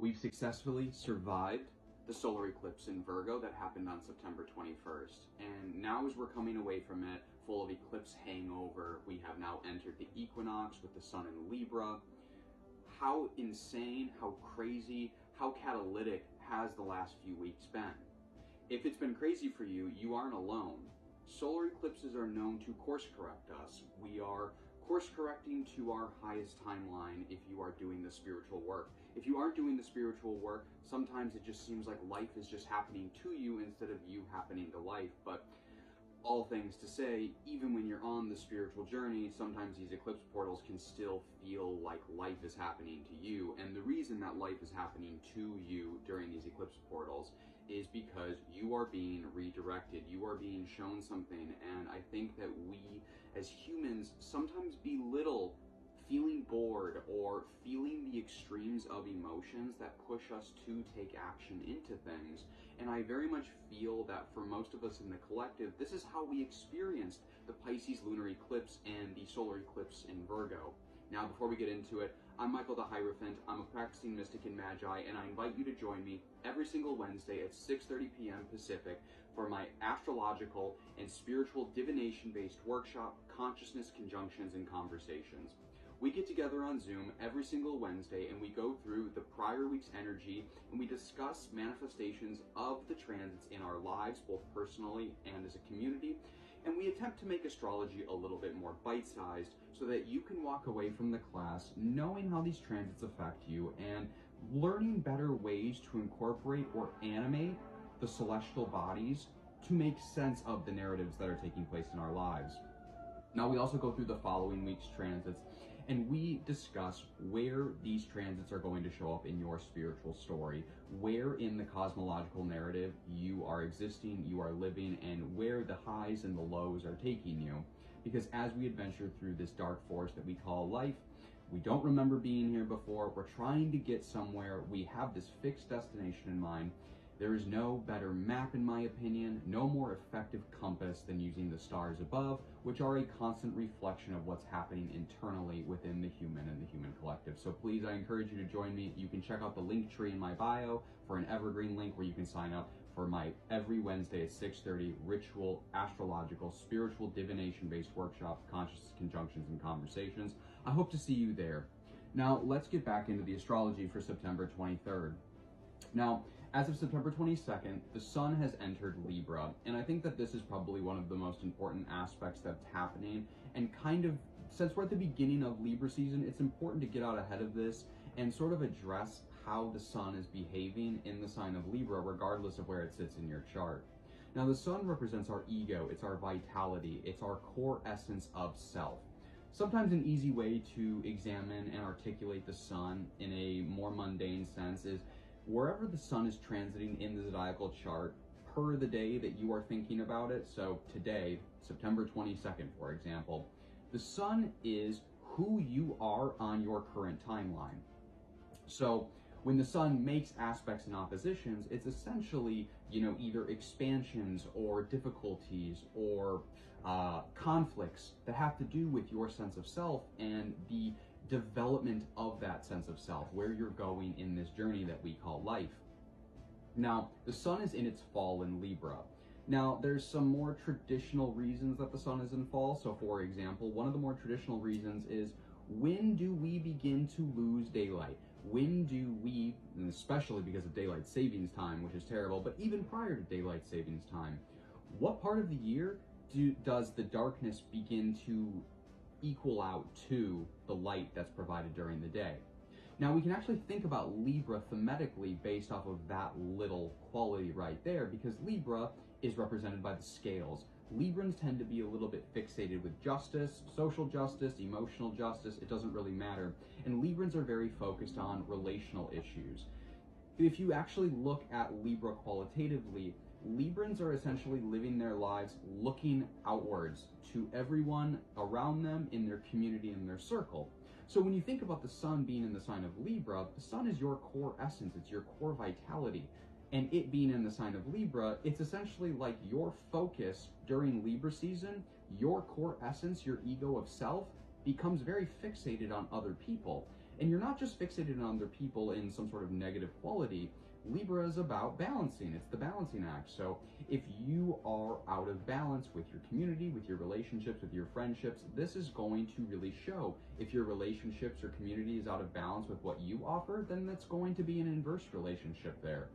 We've successfully survived the solar eclipse in Virgo that happened on September 21st. And now as we're coming away from it, full of eclipse hangover, we have now entered the equinox with the sun in Libra. How insane, how crazy, how catalytic has the last few weeks been? If it's been crazy for you, you aren't alone. Solar eclipses are known to course correct us. We are course correcting to our highest timeline if you are doing the spiritual work. If you aren't doing the spiritual work, sometimes it just seems like life is just happening to you instead of you happening to life. But all things to say, even when you're on the spiritual journey, sometimes these eclipse portals can still feel like life is happening to you. And the reason that life is happening to you during these eclipse portals is because you are being redirected. You are being shown something. And I think that we as humans sometimes belittle feeling bored or feeling the extremes of emotions that push us to take action into things. And I very much feel that for most of us in the collective, this is how we experienced the Pisces lunar eclipse and the solar eclipse in Virgo. Now, before we get into it, I'm Michael the Hierophant. I'm a practicing mystic and magi, and I invite you to join me every single Wednesday at 6:30 p.m. Pacific for my astrological and spiritual divination-based workshop, Consciousness, Conjunctions, and Conversations. We get together on Zoom every single Wednesday and we go through the prior week's energy and we discuss manifestations of the transits in our lives, both personally and as a community. And we attempt to make astrology a little bit more bite-sized so that you can walk away from the class knowing how these transits affect you and learning better ways to incorporate or animate the celestial bodies to make sense of the narratives that are taking place in our lives. Now, we also go through the following week's transits and we discuss where these transits are going to show up in your spiritual story, where in the cosmological narrative you are existing, you are living, and where the highs and the lows are taking you. Because as we adventure through this dark forest that we call life, we don't remember being here before, we're trying to get somewhere, we have this fixed destination in mind. There is no better map, in my opinion, no more effective compass than using the stars above, which are a constant reflection of what's happening internally within the human and the human collective. So please, I encourage you to join me. You can check out the link tree in my bio for an evergreen link where you can sign up for my every Wednesday at 6:30 ritual, astrological, spiritual divination-based workshop, Conscious Conjunctions and Conversations. I hope to see you there. Now, let's get back into the astrology for September 23rd. Now, as of September 22nd, the sun has entered Libra, and I think that this is probably one of the most important aspects that's happening, and kind of, since we're at the beginning of Libra season, it's important to get out ahead of this and sort of address how the sun is behaving in the sign of Libra, regardless of where it sits in your chart. Now, the sun represents our ego, it's our vitality, it's our core essence of self. Sometimes an easy way to examine and articulate the sun in a more mundane sense is wherever the sun is transiting in the zodiacal chart per the day that you are thinking about it. So today, September 22nd, for example, the sun is who you are on your current timeline. So when the sun makes aspects and oppositions, it's essentially, either expansions or difficulties or conflicts that have to do with your sense of self and the development of that sense of self, where you're going in this journey that we call life. Now, the sun is in its fall in Libra. Now, there's some more traditional reasons that the sun is in fall. So for example, one of the more traditional reasons is, when do we begin to lose daylight? When do we, and especially because of daylight savings time, which is terrible, but even prior to daylight savings time, what part of the year does the darkness begin to equal out to the light that's provided during the day? Now, we can actually think about Libra thematically based off of that little quality right there, because Libra is represented by the scales. Librans tend to be a little bit fixated with justice, social justice, emotional justice, it doesn't really matter. And Librans are very focused on relational issues. If you actually look at Libra qualitatively, Librans are essentially living their lives looking outwards to everyone around them in their community and their circle. So when you think about the sun being in the sign of Libra, the sun is your core essence, it's your core vitality. And it being in the sign of Libra, it's essentially like your focus during Libra season, your core essence, your ego of self, becomes very fixated on other people. And you're not just fixated on other people in some sort of negative quality. Libra is about balancing. It's the balancing act. So if you are out of balance with your community, with your relationships, with your friendships, this is going to really show. If your relationships or community is out of balance with what you offer, then that's going to be an inverse relationship there.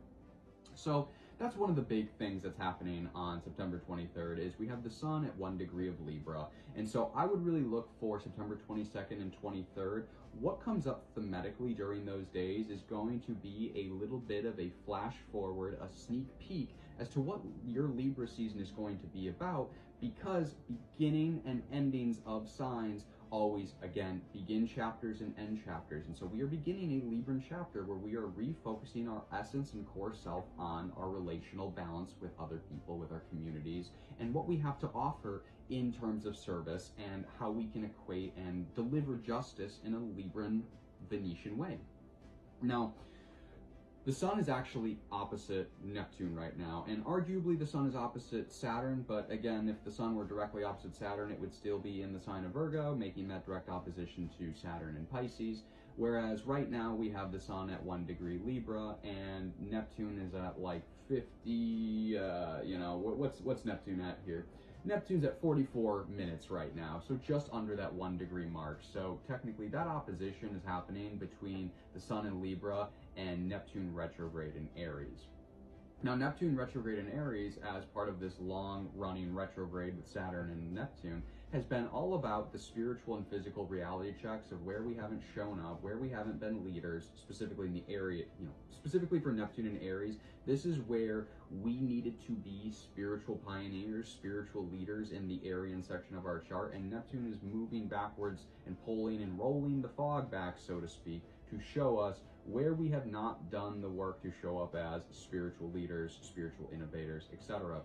So that's one of the big things that's happening on September 23rd is we have the sun at 1 degree of Libra. And so I would really look for September 22nd and 23rd. What comes up thematically during those days is going to be a little bit of a flash forward, a sneak peek as to what your Libra season is going to be about, because beginning and endings of signs always, again, begin chapters and end chapters. And so we are beginning a Libran chapter where we are refocusing our essence and core self on our relational balance with other people, with our communities, and what we have to offer in terms of service and how we can equate and deliver justice in a Libran Venetian way. Now, the sun is actually opposite Neptune right now, and arguably the sun is opposite Saturn, but again, if the sun were directly opposite Saturn, it would still be in the sign of Virgo, making that direct opposition to Saturn and Pisces, whereas right now we have the sun at 1 degree Libra, and Neptune is at like 50, what's Neptune at here? Neptune's at 44 minutes right now, so just under that 1 degree mark. So technically that opposition is happening between the sun in Libra and Neptune retrograde in Aries. Now, Neptune retrograde in Aries, as part of this long-running retrograde with Saturn and Neptune, has been all about the spiritual and physical reality checks of where we haven't shown up, where we haven't been leaders, specifically in the area, specifically for Neptune and Aries. This is where we needed to be spiritual pioneers, spiritual leaders in the Arian section of our chart, and Neptune is moving backwards and pulling and rolling the fog back, so to speak, to show us where we have not done the work to show up as spiritual leaders, spiritual innovators, etc.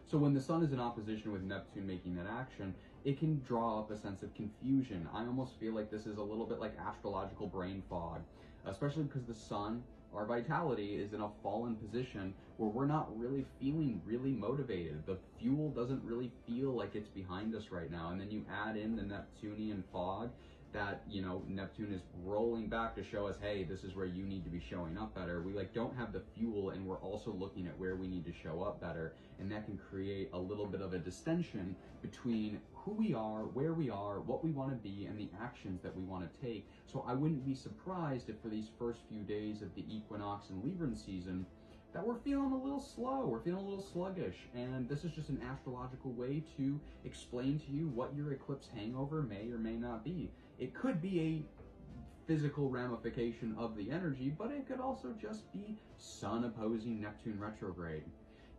So when the sun is in opposition with Neptune making that action, it can draw up a sense of confusion. I almost feel like this is a little bit like astrological brain fog, especially because the sun, our vitality, is in a fallen position where we're not really feeling really motivated. The fuel doesn't really feel like it's behind us right now. And then you add in the Neptunian fog that, Neptune is rolling back to show us, hey, this is where you need to be showing up better. We don't have the fuel, and we're also looking at where we need to show up better. And that can create a little bit of a distension between who we are, where we are, what we want to be, and the actions that we want to take. So I wouldn't be surprised if for these first few days of the Equinox and Libran season, that we're feeling a little slow, we're feeling a little sluggish, and this is just an astrological way to explain to you what your eclipse hangover may or may not be. It could be a physical ramification of the energy, but it could also just be Sun opposing Neptune retrograde.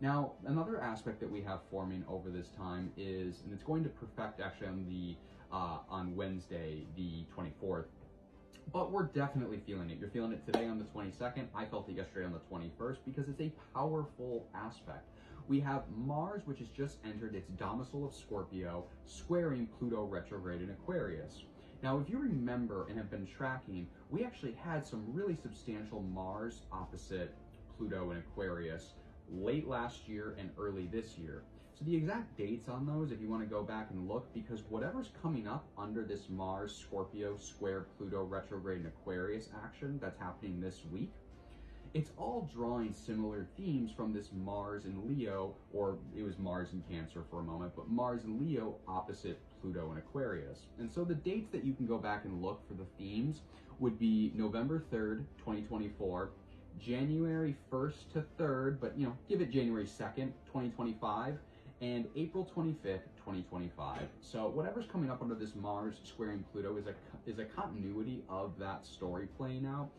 Now, another aspect that we have forming over this time is, and it's going to perfect actually on Wednesday, the 24th, but we're definitely feeling it. You're feeling it today on the 22nd. I felt it yesterday on the 21st because it's a powerful aspect. We have Mars, which has just entered its domicile of Scorpio, squaring Pluto retrograde in Aquarius. Now, if you remember and have been tracking, we actually had some really substantial Mars opposite Pluto in Aquarius late last year and early this year. So the exact dates on those, if you want to go back and look, because whatever's coming up under this Mars Scorpio square Pluto retrograde in Aquarius action that's happening this week, it's all drawing similar themes from this Mars in Leo, or it was Mars in Cancer for a moment, but Mars in Leo opposite Pluto in Aquarius. And so the dates that you can go back and look for the themes would be November 3rd, 2024, January 1st to 3rd, but give it January 2nd, 2025, and April 25th, 2025. So whatever's coming up under this Mars squaring Pluto is a continuity of that story playing out.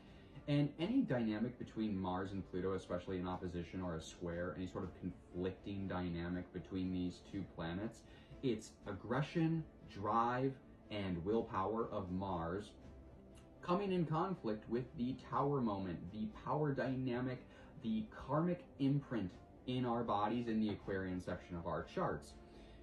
And any dynamic between Mars and Pluto, especially in opposition or a square, any sort of conflicting dynamic between these two planets, it's aggression, drive, and willpower of Mars coming in conflict with the Tower moment, the power dynamic, the karmic imprint in our bodies in the Aquarian section of our charts.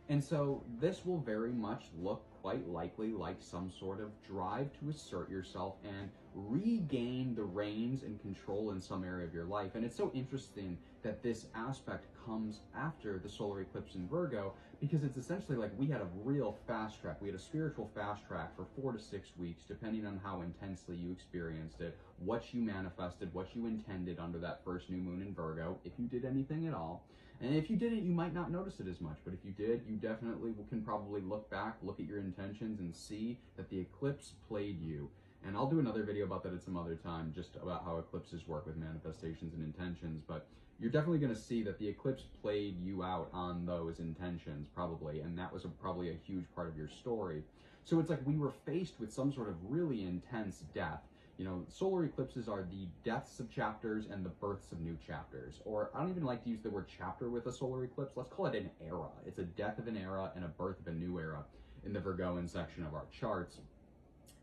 And so this will very much look quite likely like some sort of drive to assert yourself and regain the reins and control in some area of your life. And it's so interesting that this aspect comes after the solar eclipse in Virgo, because it's essentially like we had a real fast track. We had a spiritual fast track for 4 to 6 weeks, depending on how intensely you experienced it, what you manifested, what you intended under that first new moon in Virgo, if you did anything at all. And if you didn't, you might not notice it as much, but if you did, you definitely can probably look back, look at your intentions, and see that the eclipse played you. And I'll do another video about that at some other time, just about how eclipses work with manifestations and intentions, but you're definitely going to see that the eclipse played you out on those intentions, probably, and that was probably a huge part of your story. So it's like we were faced with some sort of really intense death. You know, solar eclipses are the deaths of chapters and the births of new chapters. Or I don't even like to use the word chapter with a solar eclipse. Let's call it an era. It's a death of an era and a birth of a new era in the Virgoan section of our charts.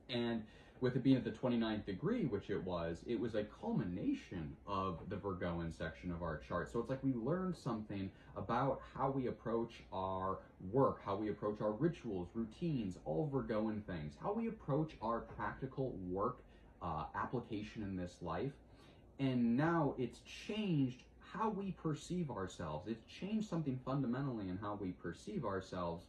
And with it being at the 29th degree, which it was a culmination of the Virgoan section of our chart. So it's like we learned something about how we approach our work, how we approach our rituals, routines, all Virgoan things, how we approach our practical work application in this life. And now it's changed how we perceive ourselves. It's changed something fundamentally in how we perceive ourselves,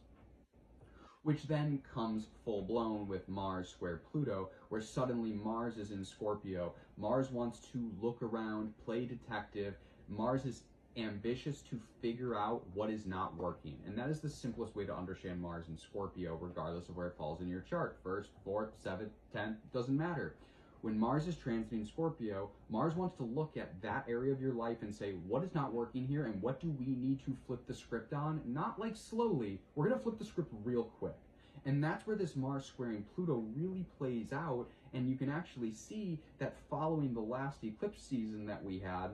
which then comes full blown with Mars square Pluto, where suddenly Mars is in Scorpio. Mars wants to look around, play detective. Mars is ambitious to figure out what is not working. And that is the simplest way to understand Mars in Scorpio, regardless of where it falls in your chart. 1st, 4th, 7th, 10th, doesn't matter. When Mars is transiting Scorpio, Mars wants to look at that area of your life and say, what is not working here and what do we need to flip the script on? Not like slowly, we're going to flip the script real quick. And that's where this Mars squaring Pluto really plays out, and you can actually see that following the last eclipse season that we had,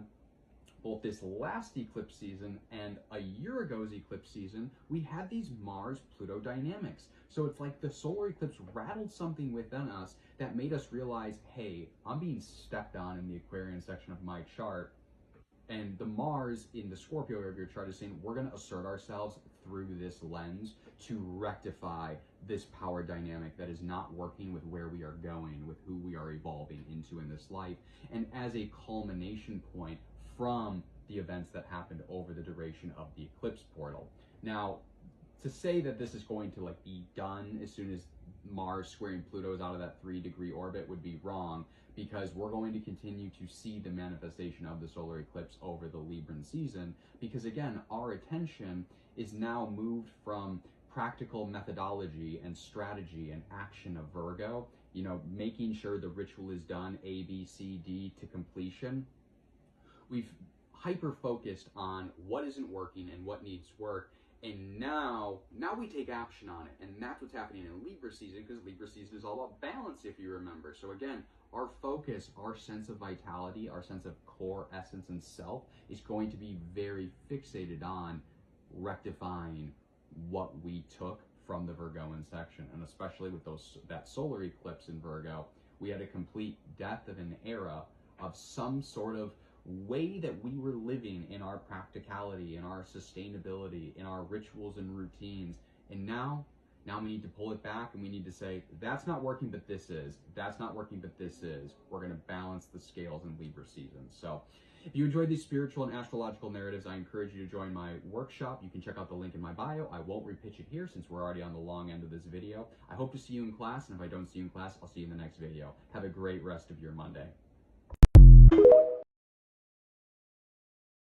both this last eclipse season and a year ago's eclipse season, we had these Mars-Pluto dynamics. So it's like the solar eclipse rattled something within us that made us realize, hey, I'm being stepped on in the Aquarian section of my chart. And the Mars in the Scorpio area of your chart is saying, we're going to assert ourselves through this lens to rectify this power dynamic that is not working with where we are going, with who we are evolving into in this life. And as a culmination point from the events that happened over the duration of the eclipse portal. Now, to say that this is going to like be done as soon as Mars squaring Pluto is out of that 3-degree orbit would be wrong, because we're going to continue to see the manifestation of the solar eclipse over the Libran season, because again, our attention is now moved from practical methodology and strategy and action of Virgo, you know, making sure the ritual is done A, B, C, D to completion. We've hyper-focused on what isn't working and what needs work, and now we take action on it. And that's what's happening in Libra season, because Libra season is all about balance, if you remember. So again, our focus, our sense of vitality, our sense of core essence and self is going to be very fixated on rectifying what we took from the Virgoan section. And especially with that solar eclipse in Virgo, we had a complete death of an era of some sort of way that we were living in our practicality, in our sustainability, in our rituals and routines. And now we need to pull it back, and we need to say, that's not working, but this is. That's not working, but this is. We're going to balance the scales in Libra season. So if you enjoyed these spiritual and astrological narratives, I encourage you to join my workshop. You can check out the link in my bio. I won't repitch it here since we're already on the long end of this video. I hope to see you in class, and if I don't see you in class, I'll see you in the next video. Have a great rest of your Monday.